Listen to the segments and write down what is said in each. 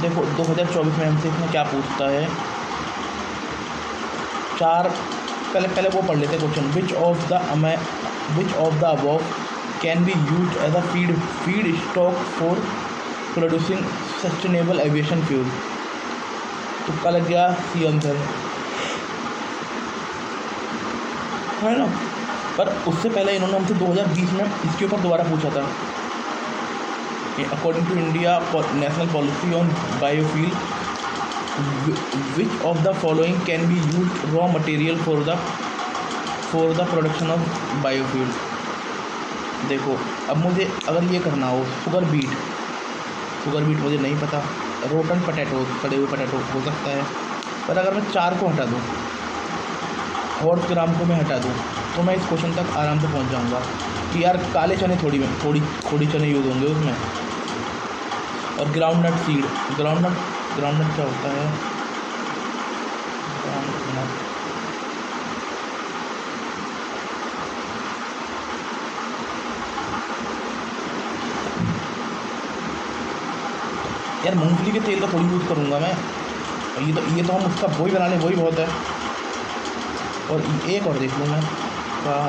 देखो 2024 में हमसे इसमें क्या पूछता है, चार, पहले वो पढ़ लेते हैं question. Which of the above can be use as a feed stock for producing sustainable aviation fuel. तुक्का लग गया, सी आंसर है ना। पर उससे पहले इन्होंने हमसे 2020 में इसके ऊपर दोबारा पूछा था, according to India national policy on biofuel which of the following can be use raw material for the production of biofuel. देखो अब मुझे अगर ये करना हो, शुगर बीट मुझे नहीं पता, रोटन पटेटो, सड़े हुए पटेटो हो सकता है। पर अगर मैं 4 को हटा दूँ और ग्राम को मैं हटा दूँ तो मैं इस क्वेश्चन तक आराम से पहुंच जाऊंगा कि यार काले चने थोड़ी चने यूज़ होंगे उसमें। और ग्राउंडनट सीड, ग्राउंडनट क्या होता है, ग्राउंडनट यार मूंगफली के तेल का थोड़ी यूज़ करूँगा मैं। ये तो हम उसका वही बना लें, वही बहुत है। और एक और देख लूँ मैं, वाह,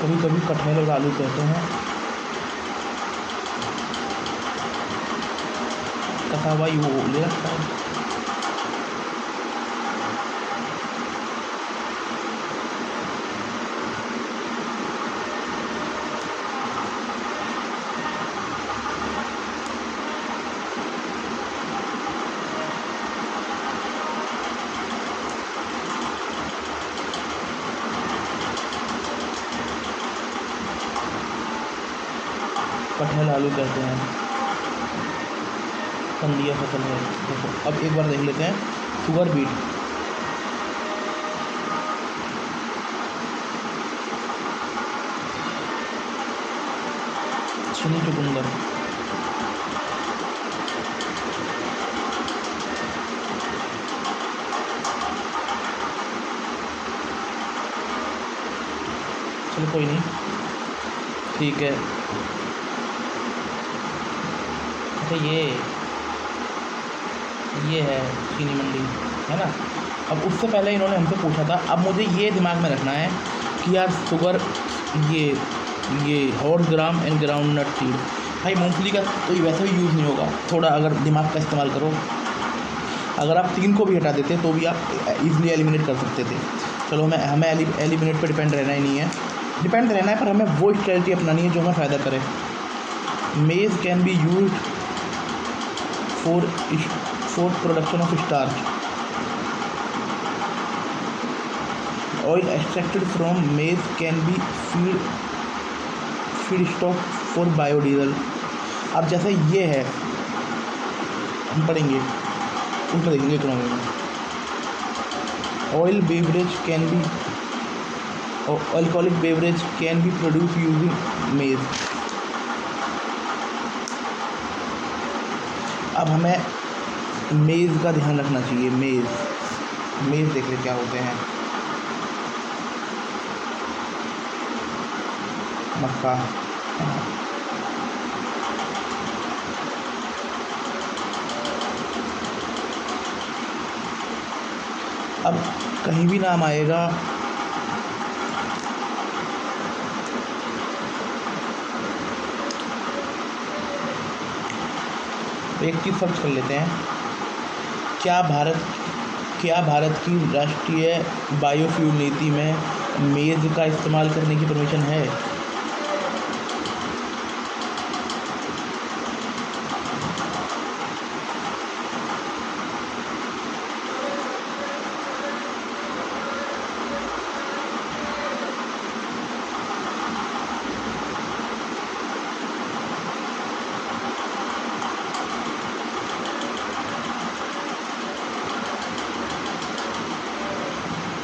कभी कभी कटहल और आलू कहते हैं, कसा हुआ यू ले रखा है। कटहल आलू कहते हैं, कंदिया फसल है। देखो अब एक बार देख लेते हैं, शुगर बीट, सुनी चुकंदर, चलो कोई नहीं, ठीक है। अच्छा ये है चीनी मंडी, है ना। अब उससे पहले इन्होंने हमसे पूछा था, अब मुझे ये दिमाग में रखना है कि यार शुगर, ये hot gram and groundnut seed, भाई मूंगफली का तो ये वैसे भी यूज़ नहीं होगा। थोड़ा अगर दिमाग का इस्तेमाल करो, अगर आप 3 को भी हटा देते तो भी आप इजीली एलिमिनेट कर सकते थे। चलो हमें एलिमिनेट पर डिपेंड रहना ही नहीं है, डिपेंड रहना है, पर हमें वो स्ट्रेटजी अपनानी है जो हमें फ़ायदा करे। मेज can be use for production of starch. Oil extracted from maize can be feedstock for biodiesel. अब जैसे ये है, हम पढ़ेंगे उसमें देखेंगे इकोनॉमी में। Oil beverage can be alcoholic beverage can be produce using मेज। अब हमें मेज़ का ध्यान रखना चाहिए। मेज़ देख ले क्या होते हैं, मक्का, अब कहीं भी नाम आएगा एक चीज़ सर्च कर लेते हैं, क्या भारत की राष्ट्रीय बायोफ्यूल नीति में मेज़ का इस्तेमाल करने की परमिशन है।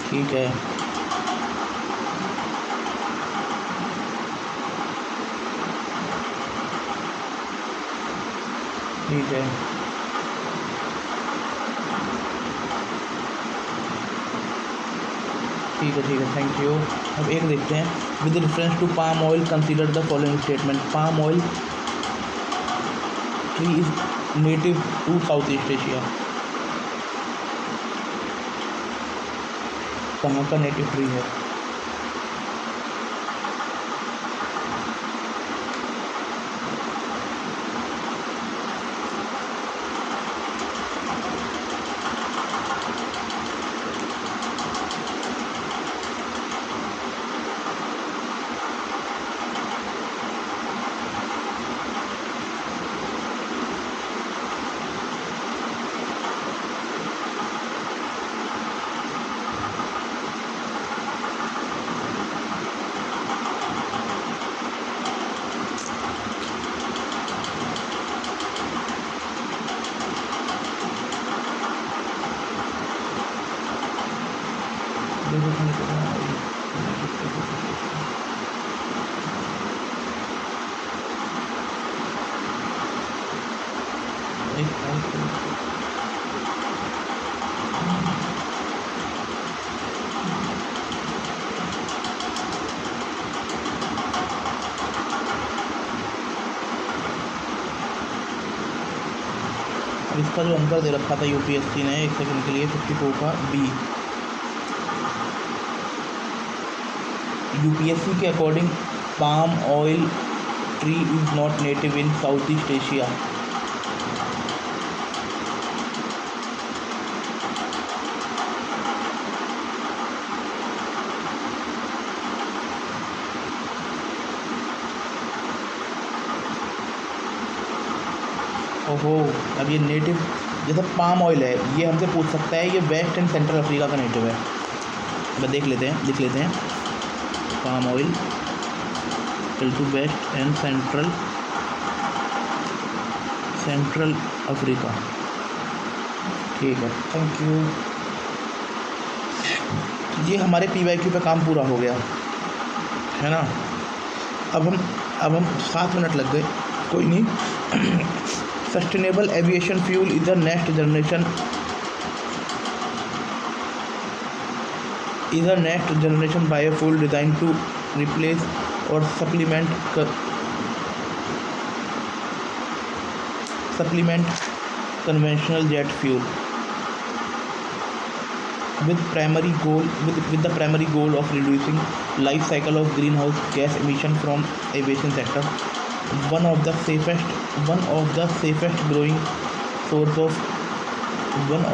ठीक है, ठीक है। ठीक है, थैंक यू। अब एक देखते हैं, with reference to palm oil consider the following statement. Palm oil tree is native to south east Asia. कहाँ का नेटिव ट्री है? इसका जो आंसर दे रखा था यूपीएससी ने, एक सेकंड के लिए, 54 का बी। यूपीएससी के according palm oil tree is not native in south east Asia. ओहो, अब ये नेटिव, जैसे पाम ऑयल है, ये हमसे पूछ सकता है ये वेस्ट एंड सेंट्रल अफ्रीका का नेटिव है। मैं देख लेते हैं, लिख लेते हैं, palm oil to west and central Africa. ठीक है, थैंक यू। ये हमारे PYQ पे काम पूरा हो गया है ना। अब हम 7 मिनट लग गए, कोई नहीं। Sustainable aviation fuel is the next generation biofuel design to replace or supplement conventional jet fuel with the primary goal of reducing life cycle of greenhouse gas emission from aviation sector. One of the safest growing source of one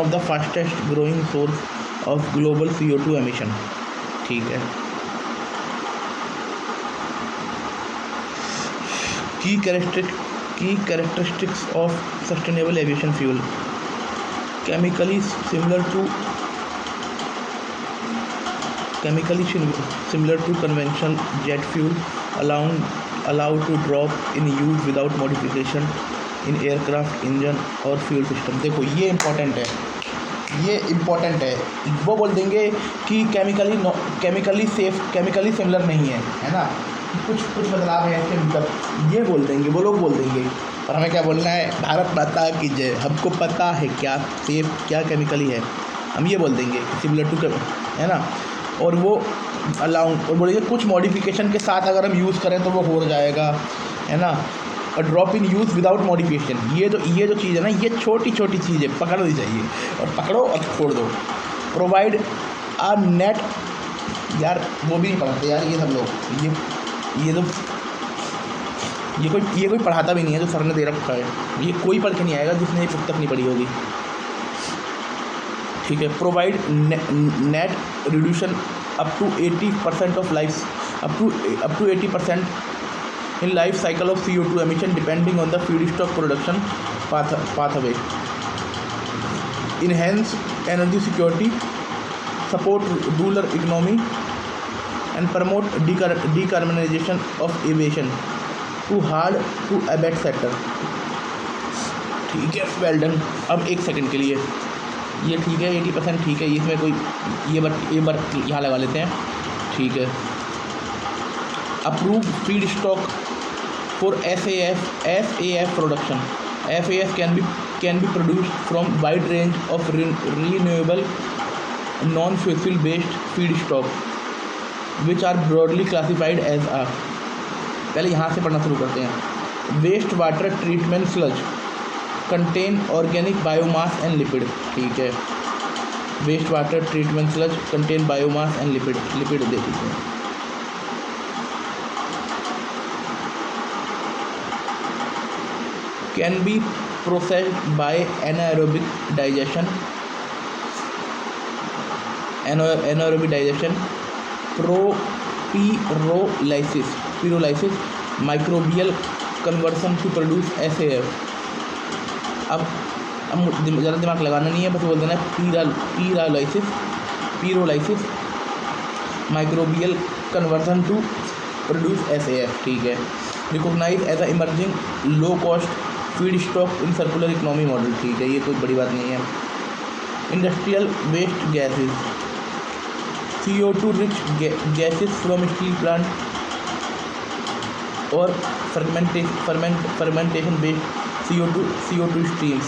of the fastest growing source of global CO2 emission. ठीक है। Key characteristics of sustainable aviation fuel: chemically similar to conventional jet fuel, allowed to drop in use without modification in aircraft engine और fuel system। देखो ये important है। वो बोल देंगे कि केमिकली सिमिलर नहीं है ना, कुछ बदलाव है इसके भीतर, ये बोल देंगे, वो लोग बोल देंगे। और हमें क्या बोलना है? भारत माता की जय। हमको पता है क्या सेफ, क्या केमिकली है, हम ये बोल देंगे सिमिलर टू, है ना। और वो और बोलेंगे कुछ मॉडिफिकेशन के साथ अगर हम यूज़ करें तो वो हो जाएगा, है ना। और drop in use without modification, ये जो चीज़ है ना, ये छोटी चीज़ है, पकड़ दी चाहिए, और पकड़ो और छोड़ दो। प्रोवाइड आ नेट, यार वो भी नहीं पढ़ाते यार ये सब लोग, ये कोई पढ़ाता भी नहीं है जो सर ने दे रखा है, ये कोई पढ़ के नहीं आएगा जिसने ये पुस्तक नहीं पढ़ी होगी। ठीक है। Provide net reduction up to 80% of life up to 80% in life cycle of CO2 emission depending on the feedstock production pathway. Enhance energy security, support rural economy and promote decarbonization of aviation too hard to abate sector. ठीक है, well done. अब एक second के लिए ये ठीक है, 80% ठीक है, इसमें कोई ये बार यहाँ लगा लेते हैं। ठीक है। Approve feed stock for SAF production. SAF can be can be produced from wide range of renewable non-fossil based feedstock which are broadly classified as a, पहले यहाँ से पढ़ना शुरू करते हैं। Waste water treatment sludge contain organic biomass and lipid, ठीक है। Waste water treatment sludge contain biomass and lipid, lipid दे दीजिए। Can be processed by anaerobic digestion, anaerobic digestion, pyrolysis, microbial conversion to produce SAF। अब ज़्यादा दिमाग लगाना नहीं है, बस बोल देना pyrolysis, microbial conversion to produce SAF, ठीक है। Recognise as a emerging low cost feed stock in circular economy model, ठीक है, ये कोई बड़ी बात नहीं है। Industrial waste gases, CO2 rich gases from steel plant और fermentation based CO2 streams।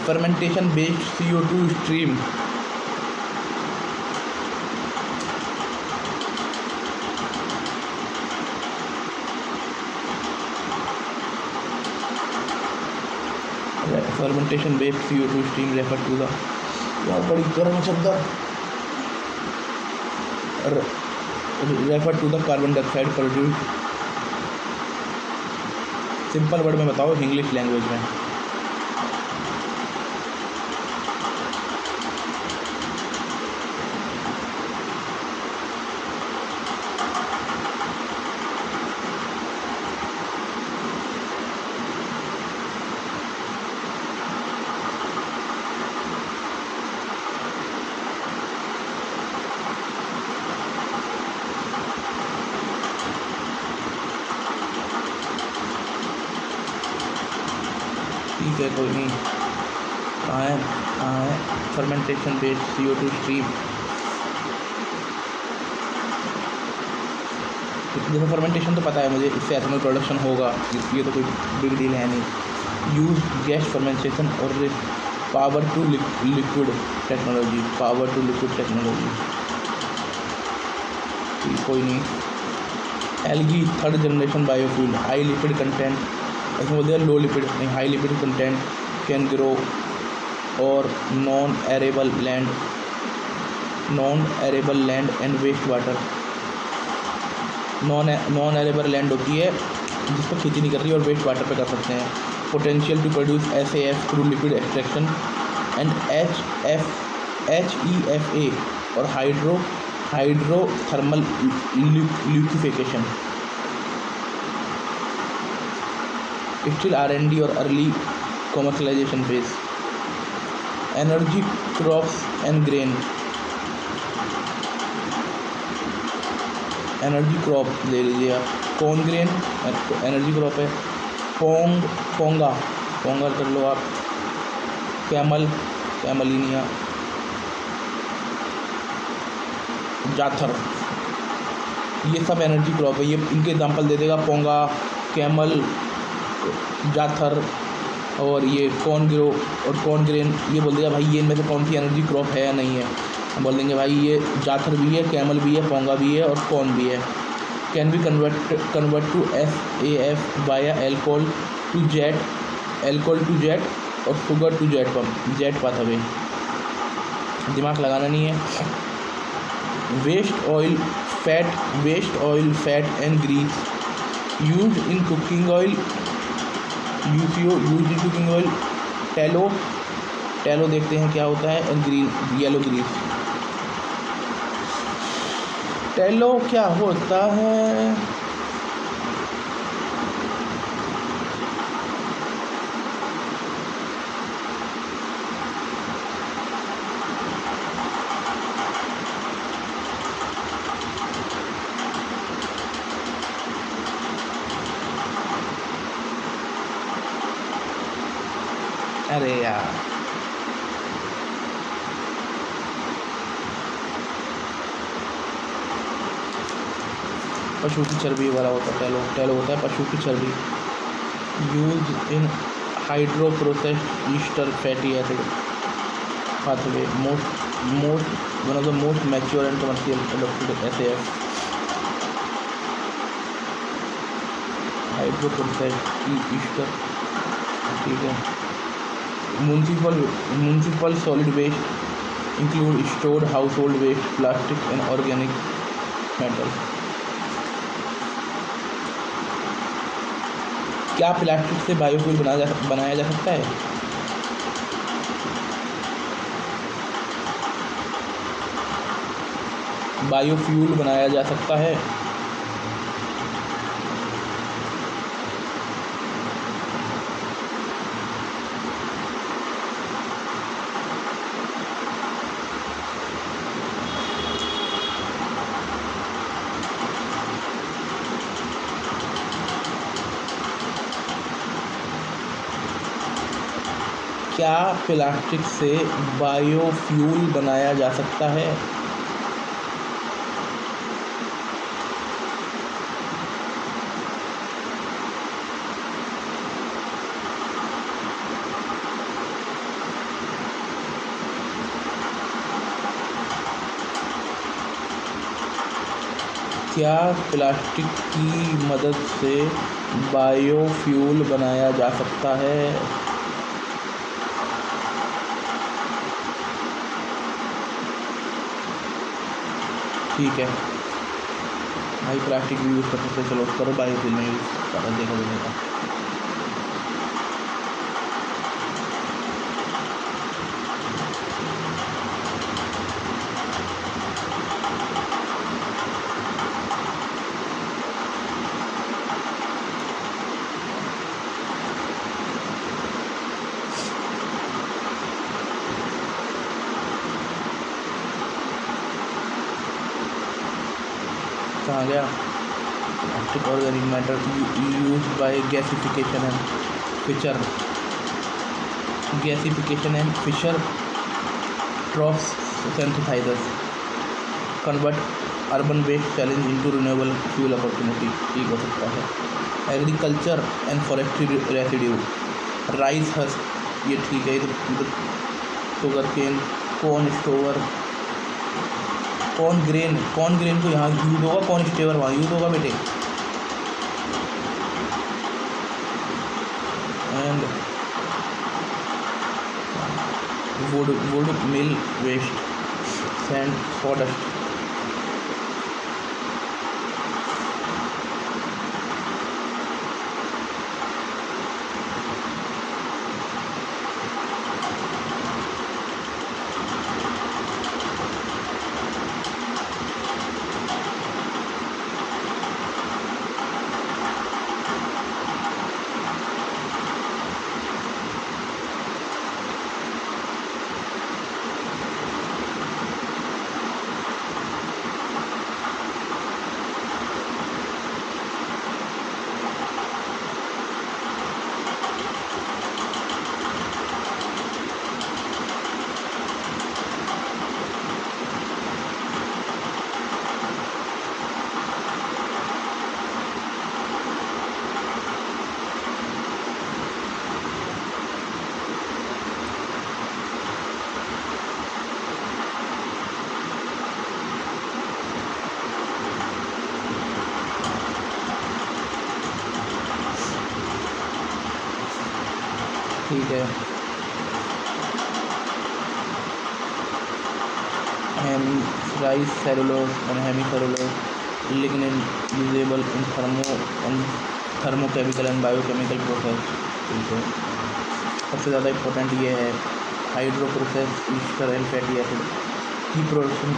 fermentation based CO2 stream, fermentation based CO2 stream refer to the, यहाँ बड़ी गर्म शब्द, refer to the carbon dioxide produced, simple word में बताओ English language में। ठीक है, कोई नहीं। फर्मेंटेशन बेस्ड CO2 स्ट्रीम, जैसे फर्मेंटेशन तो पता है मुझे, इससे एथेनॉल प्रोडक्शन होगा, ये तो कोई बिग डील है नहीं। Use gas fermentation or power to liquid technology, कोई नहीं। Algae third generation biofuel, high lipid content, ऐसे बोलते हैं लो लिपिड नहीं, high lipid content, can grow or non arable land and waste water. Non arable land होती है जिस पर खेती नहीं कर रही और वेस्ट वाटर पे कर सकते हैं। Potential to produce SAF through liquid extraction and HEFA और हाइड्रोथर्मल लिक्विफिकेशन। स्टिल R&D और early commercialisation phase. Energy crops and grain, energy crop ले लीजिए आप, कॉर्न ग्रेन एनर्जी क्रॉप है। पोंगा कर लो आप, कैमलिनिया, जाथर, ये सब एनर्जी क्रॉप है। ये इनके एग्जांपल दे देगा, पोंगा, कैमल, जाथर और ये कॉर्न ग्रो और कॉर्न ग्रेन। ये बोल देगा भाई ये इनमें से कौन सी एनर्जी क्रॉप है या नहीं है। हम बोल देंगे भाई ये जाथर भी है, कैमल भी है, पोंगा भी है और कॉर्न भी है। Can be convert to SAF via alcohol to jet और शुगर टू जेट पाथवे। दिमाग लगाना नहीं है। Waste oil fat and grease use in cooking oil, use in cooking oil. Tallow देखते हैं क्या होता है, एंड येलो ग्रीस। टैलो क्या होता है? अरे यार, पशु की चर्बी वाला होता है, टैलो होता है पशु की चर्बी। Use in hydroprocessed ester fatty acid pathway, one of the most mature and commercial adopted SAF, hydroprocessed ester. ठीक है। Municipal solid waste include stored household waste, plastic and organic matter. क्या प्लास्टिक से biofuel बनाया जा सकता है? Biofuel बनाया जा सकता है। क्या प्लास्टिक से बायोफ्यूल बनाया जा सकता है? क्या प्लास्टिक की मदद से बायोफ्यूल बनाया जा सकता है? ठीक है भाई, प्लास्टिक भी यूज़ कर सकते, चलो करो बायोफ्यूल में यूज़ करो, देखो देगा। कहाँ गया? Plastic organic matter use by gasification and Fischer Tropsch synthesisers convert urban waste challenge into renewable fuel opportunity. ठीक हो सकता है। Agriculture and forestry residue, rice husk, ये ठीक है। इधर sugarcane, corn stover, corn grain को यहाँ यूज होगा, कॉर्न स्टेवर वहाँ यूज होगा बेटे। And wood mill waste, sand, sawdust. ठीक है। Rice cellulose and hemicellulose lignin usable in thermochemical and biochemical process. ठीक है। सबसे ज़्यादा इम्पोर्टेंट ये है hydroprocess ester and fatty acid की production.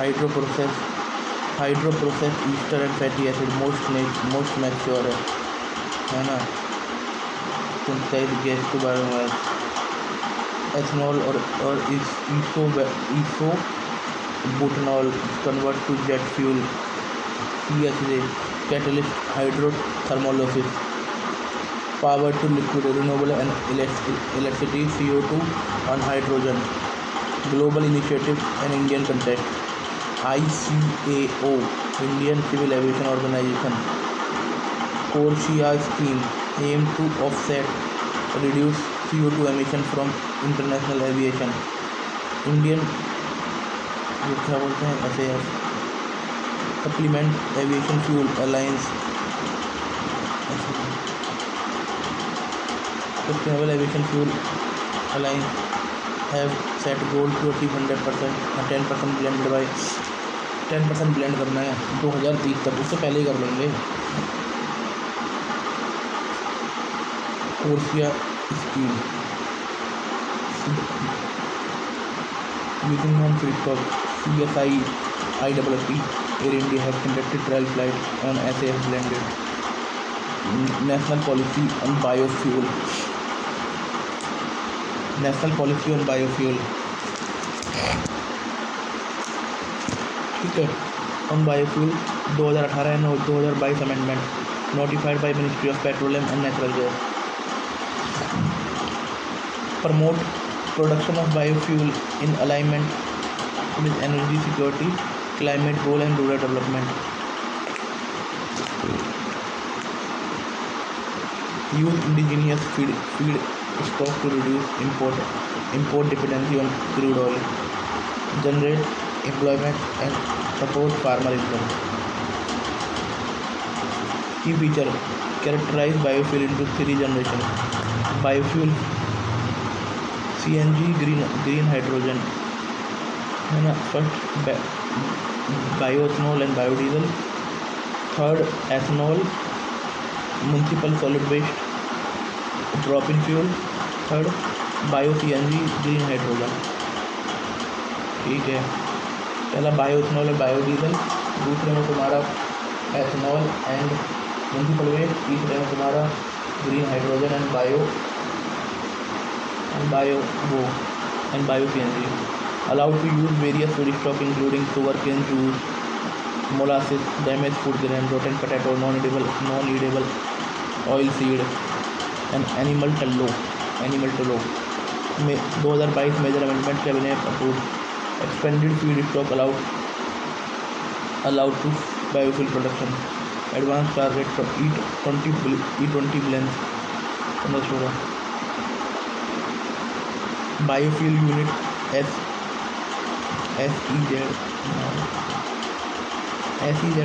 Hydroprocess ester and fatty acid most mature है ना। Synthesized gas to biomass, ethanol और isobutanol convert to jet fuel, CH catalyst hydrothermolysis, power to liquid renewable and electricity CO2 on hydrogen, global initiative and Indian context, ICAO Indian Civil Aviation Organization CORSIA scheme aim to offset reduce CO2 emission from international aviation. Indian ये क्या बोलते हैं SAF Supplement Aviation Fuel Alliance Sustainable Aviation Fuel Alliance have set goal to achieve 100% 10% blend by 10% blend करना है 2030 तक, उससे पहले ही कर लेंगे। कोर्सिया scheme using non feedstock CSI ISSP Air India has conducted trial flight on SAF blended national policy on biofuel ठीक है। On biofuel 2018 and 2022 amendment notified by ministry of petroleum and natural gas promote production of biofuel in alignment with energy security climate goal and rural development use indigenous feed stock to reduce import dependency on crude oil, generate employment and support farmer income. Key feature characterize biofuel into three generations. Biofuel CNG green hydrogen है ना, first bioethanol and biodiesel, third ethanol municipal solid waste drop in fuel, third bio CNG green hydrogen. ठीक है, पहला bioethanol और biodiesel, दूसरे में तुम्हारा ethanol and municipal waste, तीसरे में तुम्हारा green hydrogen and bio CNG। Allowed to use various food stock including sugar cane juice, molasses, damage food grain, rotten potato, non edible oil seed and animal tallow में 2022 major amendment cabinet approve expanded feedstock allowed to biofuel production advance target for E20 blends 1516 biofuel unit SEZ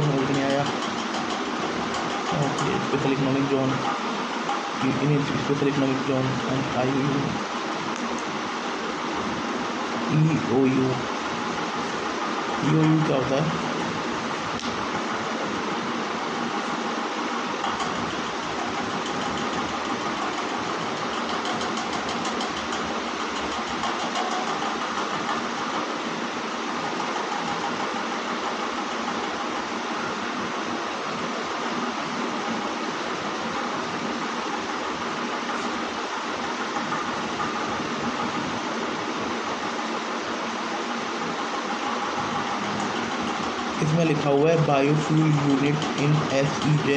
समझ नहीं आया। Okay, special economic zone in special economic zone and EOU क्या होता है? इसमें लिखा हुआ है biofuel unit in SEZ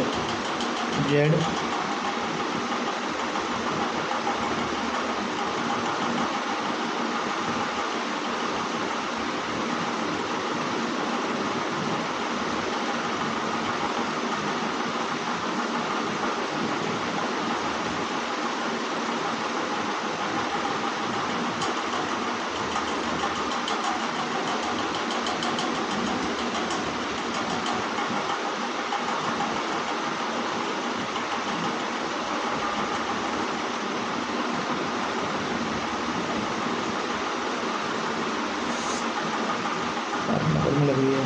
number में लगी है।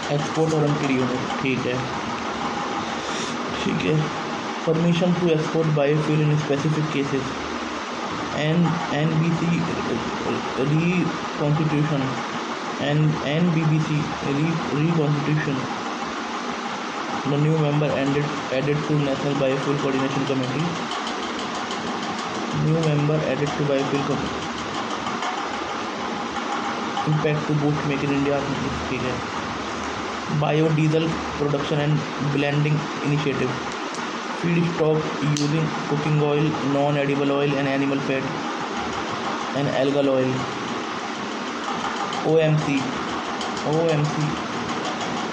एक्सपोर्ट और यूनिट, ठीक है। permission to export biofuel in specific cases, and NBC reconstitution, and NBBC reconstitution. The new member added to National Biofuel Coordination Committee. New member added to biofuel impact to boost Make in India. ठीक है. Biodiesel production and blending initiative. Feedstock using cooking oil, non-edible oil, and animal fat, and algal oil. OMC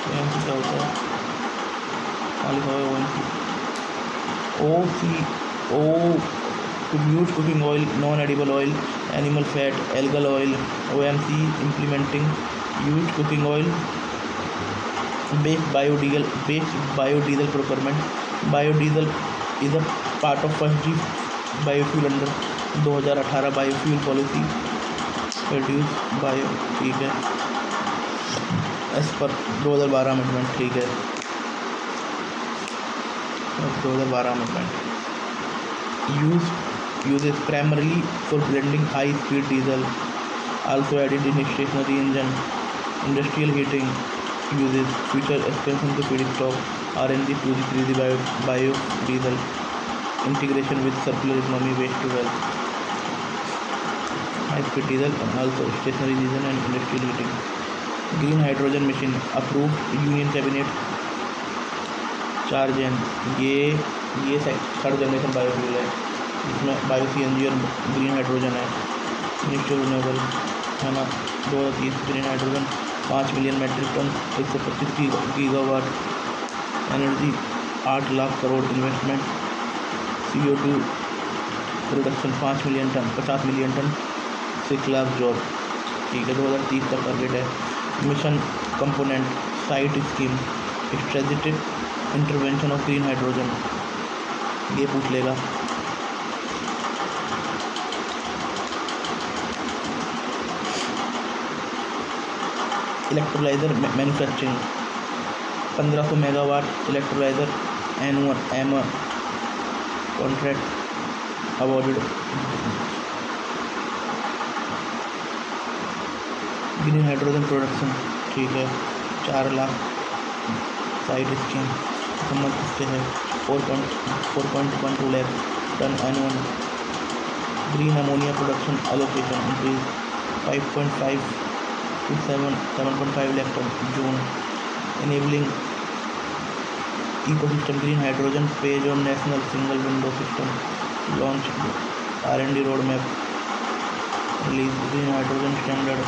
क्या होता है? To use cooking oil, non-edible oil, animal fat, algal oil. OMC implementing used cooking oil based biodiesel procurement. Biodiesel is a part of first G biofuel under 2018 biofuel policy. Produce bio, ठीक है, as per 2012 amendment. ठीक है, 2012 amendment. Uses primarily for blending high speed diesel, also added in stationary engine. Industrial heating uses future expansion to feedstock RNG to decrease the biodiesel. Integration with circular economy, waste to wealth. High speed diesel and also stationary diesel and industrial heating. Green hydrogen machine approved Union Cabinet. चार्जन ये third generation biofuel है, इसमें bio CNG और green hydrogen है. Ministry renewable है ना. 2030 green hydrogen 5 million metric ton, 125 gigawatt energy, 8 lakh crore investment. CO2 production 5 million ton, 50 million ton, 6 lakh job. ठीक है, 2030 तक टारगेट है. Mission component site scheme strategic intervention of green hydrogen, ये पूछ लेगा. Electrolyser manufacturing 1500 megawatt electrolyser annual contract awarded. Green hydrogen production, ठीक है, 4 lakh. Side scheme संबंध से है 4.12 lakh ton annual. Green ammonia production allocation increase 5.5 to 7.5 lakh ton June. Enabling ecosystem green hydrogen page on national single window system. Launch R&D roadmap. Release green hydrogen standard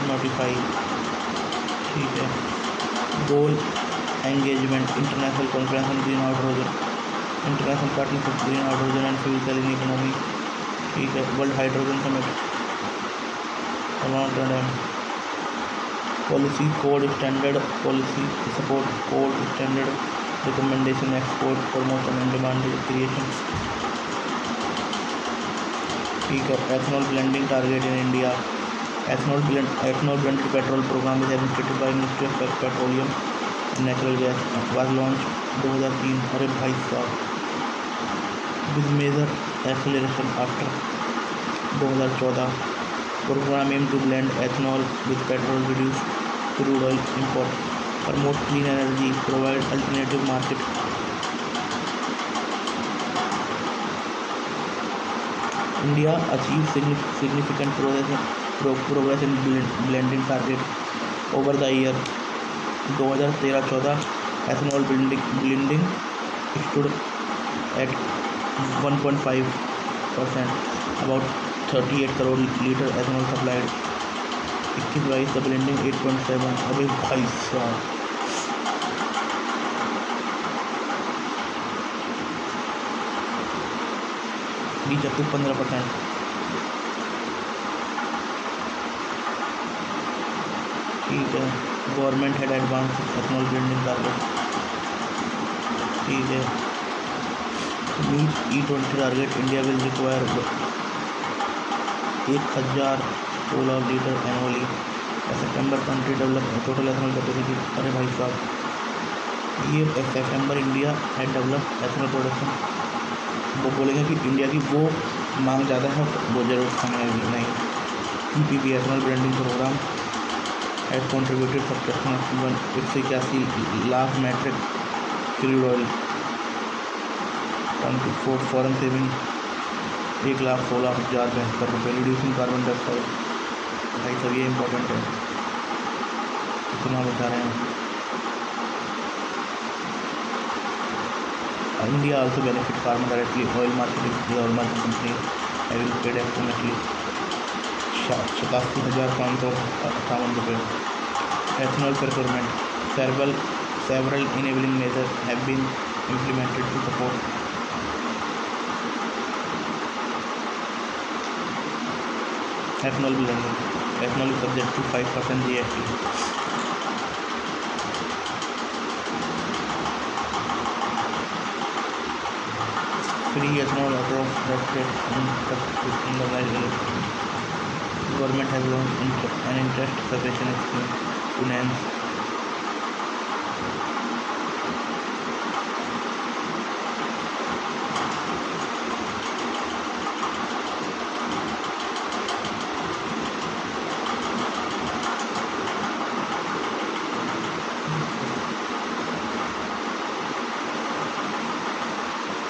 notify. ठीक है. Goal engagement international conference on green hydrogen. International partnership green hydrogen and fuel cell in economy. ठीक है. World hydrogen summit. Rotterdam. Policy code standard policy support code standard recommendation export promotion and demand creation. ठीक है. Ethanol blending target in India. Ethanol blended petrol program is administered by Ministry of Petroleum and Natural Gas. Was launched 2003. अरे भाई साहब, with major acceleration after 2014. Program aim to blend ethanol with petrol, reduce crude oil import, promote clean energy, provide alternative market. India achieved significant progress in blending target over the year. 2013-14 ethanol blending stood at 1.5%, about 38 crore litre ethanol supplied. 21-22 the blending 8.7. अबे भाई साहब, reach up to 15%. ठीक है. Government had advance ethanol blending target. ठीक है. Meet E20 टारगेट. India will require 1000 solar litre annually. September country develop total ethanol capacity. अरे भाई साहब, ये September India had develop ethanol production, वो बोलेंगे कि इंडिया की वो मांग ज़्यादा है, वो ज़रूरत हमें नहीं। PPP ethanol branding program had contributed subscription 181 lakh metric crude oil for foreign saving 1,16,072 reducing carbon dioxide. भाई सब ये इम्पोर्टेंट है, इतना बता रहे हैं। India also benefit farmer directly. Oil marketing, the oil marketing company having paid approximately 87,558 रुपये. Ethanol procurement. Several enabling measures have been implemented to support ethanol blending. Ethanol is subject to 5% GST. Free ethanol across the state in the government has launched an interest separation scheme to enhance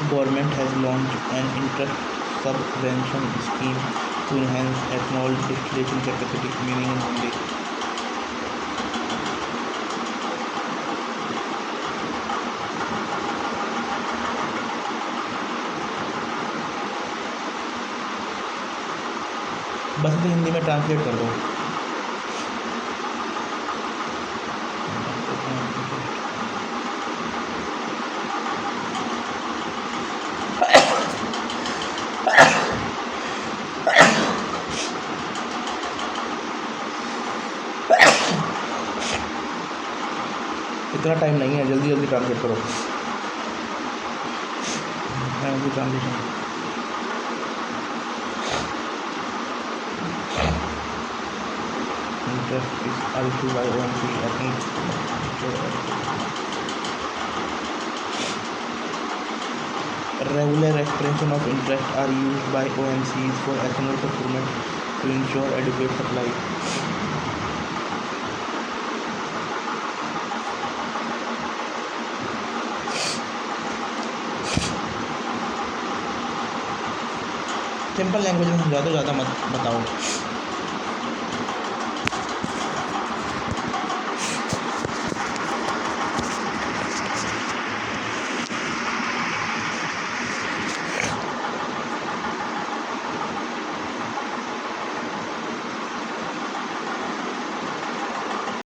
government has launched an interest subvention scheme to enhance ethanol distillation capacity, meaning in Hindi. बस इसे हिंदी में translate कर दो। इतना time नहीं है, जल्दी जल्दी ट्रांसलेट करो। Translation interest is issued by OMC. Regular extension of interest are used by OMCs for ethanol procurement to ensure adequate supply. Simple language में समझा दो, ज़्यादा मत बताओ।